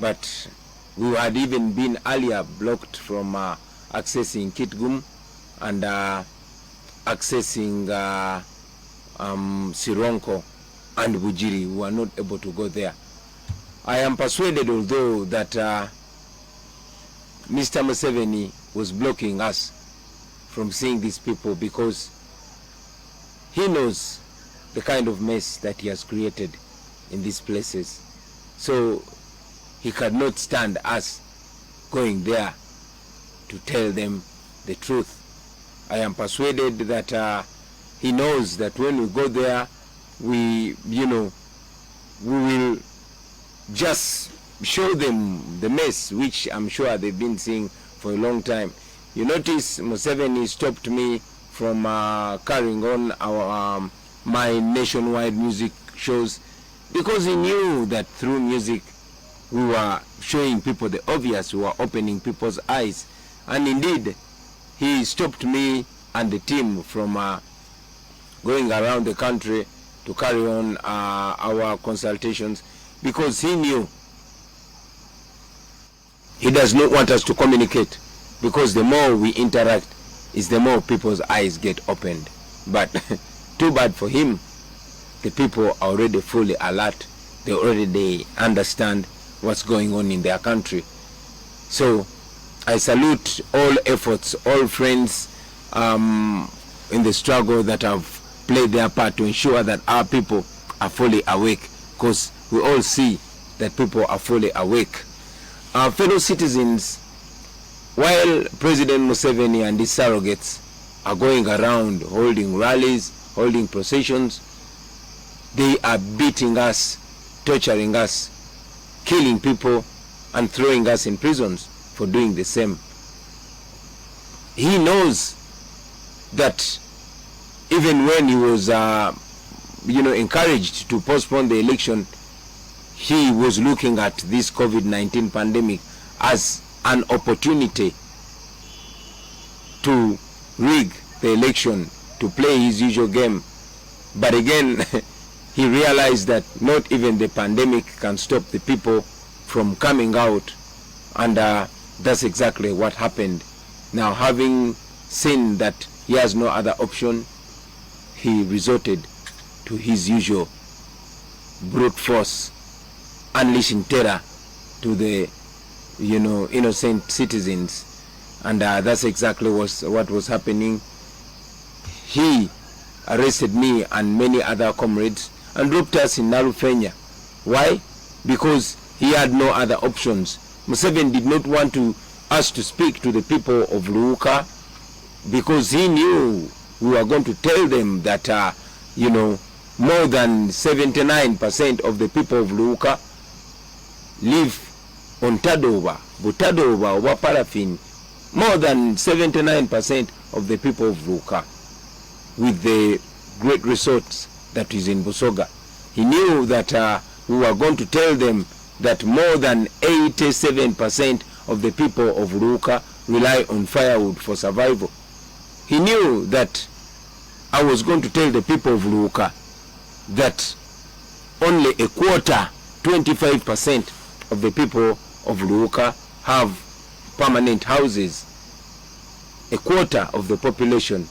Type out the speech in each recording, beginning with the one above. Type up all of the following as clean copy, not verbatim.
but we had even been earlier blocked from accessing Kitgum and accessing Sironko and Bujiri. We were not able to go there. I am persuaded, although, that Mr. Museveni was blocking us from seeing these people because he knows the kind of mess that he has created in these places. So he cannot stand us going there to tell them the truth. I am persuaded that he knows that when we go there, we will just show them the mess, which I'm sure they've been seeing for a long time. You notice Museveni stopped me from carrying on our my nationwide music shows because he knew that through music we were showing people the obvious, we were opening people's eyes. And indeed, he stopped me and the team from going around the country to carry on our consultations because he knew he does not want us to communicate, because the more we interact is the more people's eyes get opened. But too bad for him, the people are already fully alert. They understand what's going on in their country. So I salute all efforts, all friends in the struggle that have played their part to ensure that our people are fully awake, because we all see that people are fully awake. Our fellow citizens, while President Museveni and his surrogates are going around holding rallies, holding processions, they are beating us, torturing us, killing people, and throwing us in prisons for doing the same. He knows that even when he was encouraged to postpone the election, he was looking at this COVID-19 pandemic as an opportunity to rig the election, to play his usual game. But again, he realized that not even the pandemic can stop the people from coming out, and that's exactly what happened. Now, having seen that he has no other option, he resorted to his usual brute force, unleashing terror to the innocent citizens. And that's exactly what was happening. He arrested me and many other comrades and dropped us in Narufenya. Why? Because he had no other options. Museveni did not want us to speak to the people of Luuka, because he knew we were going to tell them that more than 79% of the people of Luuka live on Tadoba, Butadoba, or Paraffin. More than 79% of the people of Luuka, with the great resorts that is in Busoga. He knew that we were going to tell them that more than 87% of the people of Luuka rely on firewood for survival. He knew that I was going to tell the people of Luuka that only a quarter, 25% of the people of Luuka have permanent houses. A quarter of the population.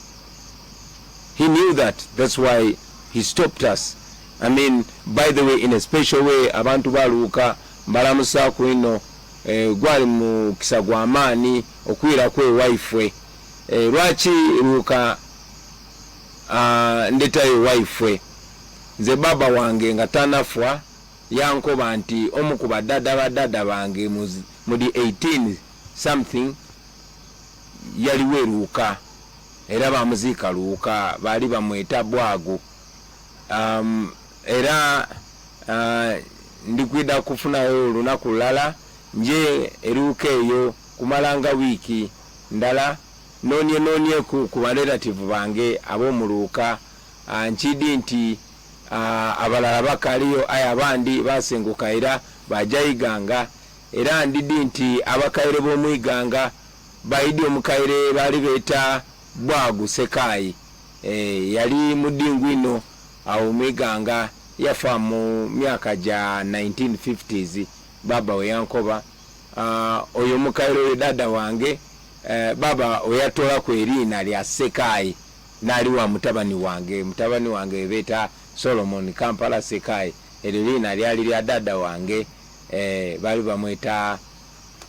He knew that. That's why he stopped us. I mean, by the way, in a special way, abantu ba Luuka mbalamusa kuino gwali mu kisagwa amani okwira kwe wifwe. Lwaki Luuka ndetayo wifwe? Nze baba wange nga tanafwa yankoba nti omu ku badada bange mu di 18 something yaliwe Luuka, era bamuziika Luuka, bali bamweta Bwago. Era ndikwida kufunayo olunaku lulala nje Luuka eyo kumalanga wiiki ndala nonye ku relative bange ab'omu Luuka, nkidi nti abalala bakaliyo aya abandi basenguka era bajayiganga, era ndidi nti abakaire b'omwiganga baidi omukaire bali beta Bwagu Sekayi, yali mudingwino awo mwiganga yafa mu myaka ja 1950s baba weyankoba, oyo mukairo we dada wange, baba oyatola ku eriina lya Sekayi nali wa mutabani wange beta Solomon Kampala Sekayi, eriina lyali lya dada wange, bali bamweta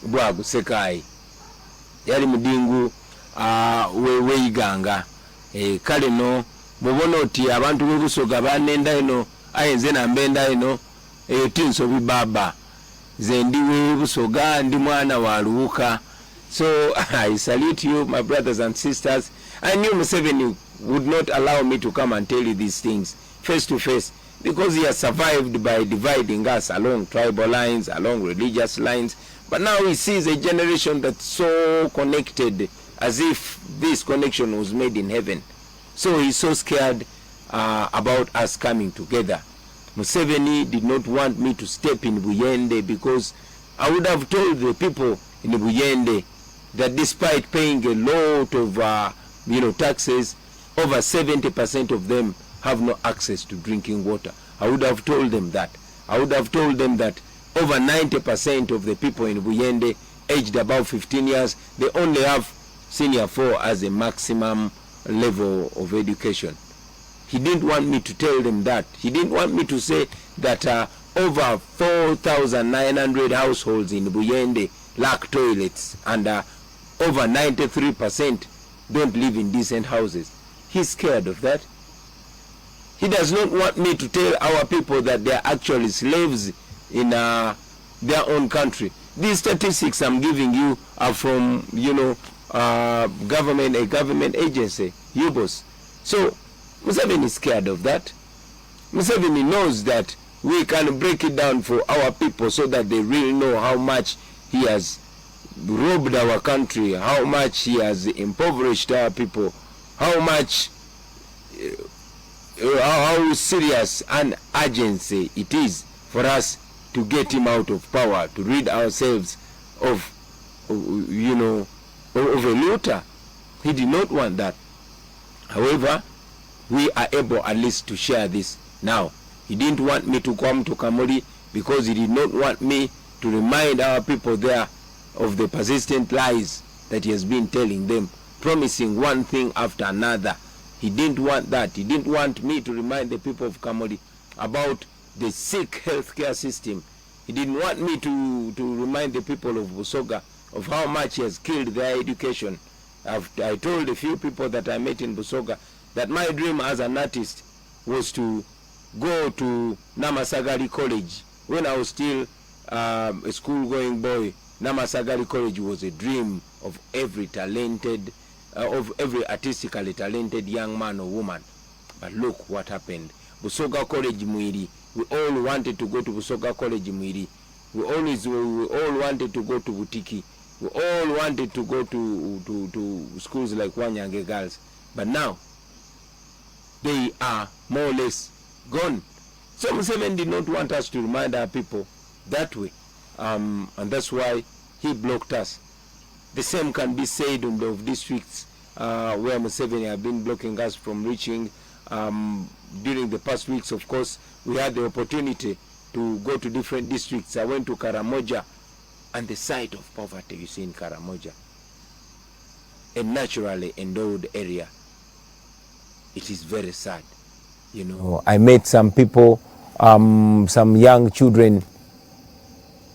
Bwagu Sekayi, yali mudingu weiganga. Kale no mubona oti abantu bebusoga banenda eno ayenze nambenda eno eyo tinsobi baba ze ndi webusoga ndi mwana wa Luuka. So I salute you, my brothers and sisters. I knew Museveni would not allow me to come and tell you these things face to face, because he has survived by dividing us along tribal lines, along religious lines. But now he sees a generation that's so connected, as if this connection was made in heaven. So he's so scared about us coming together. Museveni did not want me to step in Buyende, because I would have told the people in Buyende that despite paying a lot of taxes, over 70% of them have no access to drinking water. I would have told them that. I would have told them that over 90% of the people in Buyende aged above 15 years, they only have senior 4 as a maximum level of education. He didn't want me to tell them that. He didn't want me to say that over 4,900 households in Buyende lack toilets, and over 93% don't live in decent houses. He's scared of that. He does not want me to tell our people that they are actually slaves in their own country. These statistics I'm giving you are from, a government agency, UBOS. So Museveni is scared of that. Museveni knows that we can break it down for our people so that they really know how much he has robbed our country, how much he has impoverished our people, how much, how serious an urgency it is for us to get him out of power, to rid ourselves of, of a looter. He did not want that. However, we are able at least to share this now. He didn't want me to come to Kamuli because he did not want me to remind our people there of the persistent lies that he has been telling them, promising one thing after another. He didn't want that. He didn't want me to remind the people of Kamuli about the sick healthcare system. He didn't want me to remind the people of Busoga of how much he has killed their education. I told a few people that I met in Busoga that my dream as an artist was to go to Namasagari College. When I was still a school-going boy, Namasagari College was a dream of every artistically talented young man or woman. But look what happened. Busoga College Mwiri. We all wanted to go to Busoga College Mwiri. We all wanted to go to Butiki. We all wanted to go to schools like Wanyange Girls. But now, they are more or less gone. So Museveni did not want us to remind our people that way. And that's why he blocked us. The same can be said of districts where Museveni have been blocking us from reaching. During the past weeks, of course, we had the opportunity to go to different districts. I went to Karamoja, and the sight of poverty you see in Karamoja, a naturally endowed area, it is very sad. I met some people, some young children,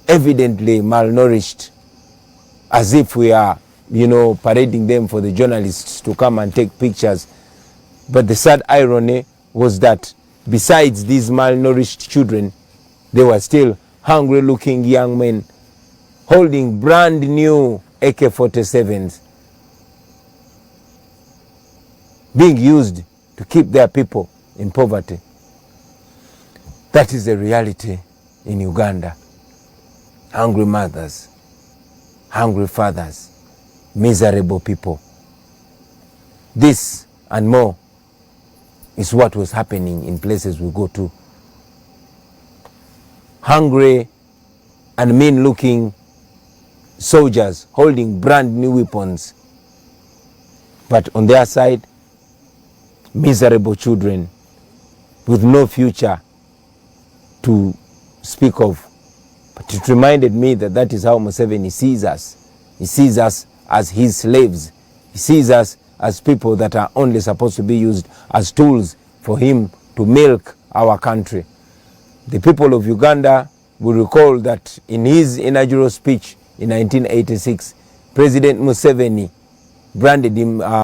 evidently malnourished, as if we are, parading them for the journalists to come and take pictures. But the sad irony was that besides these malnourished children, there were still hungry-looking young men holding brand new AK-47s, being used to keep their people in poverty. That is the reality in Uganda. Hungry mothers, hungry fathers, miserable people. This and more is what was happening in places we go to. Hungry and mean-looking soldiers holding brand new weapons. But on their side, miserable children with no future to speak of, But it reminded me that that is how Museveni sees us. He sees us as his slaves. He sees us as people that are only supposed to be used as tools for him to milk our country. The people of Uganda will recall that in his inaugural speech in 1986, President Museveni branded him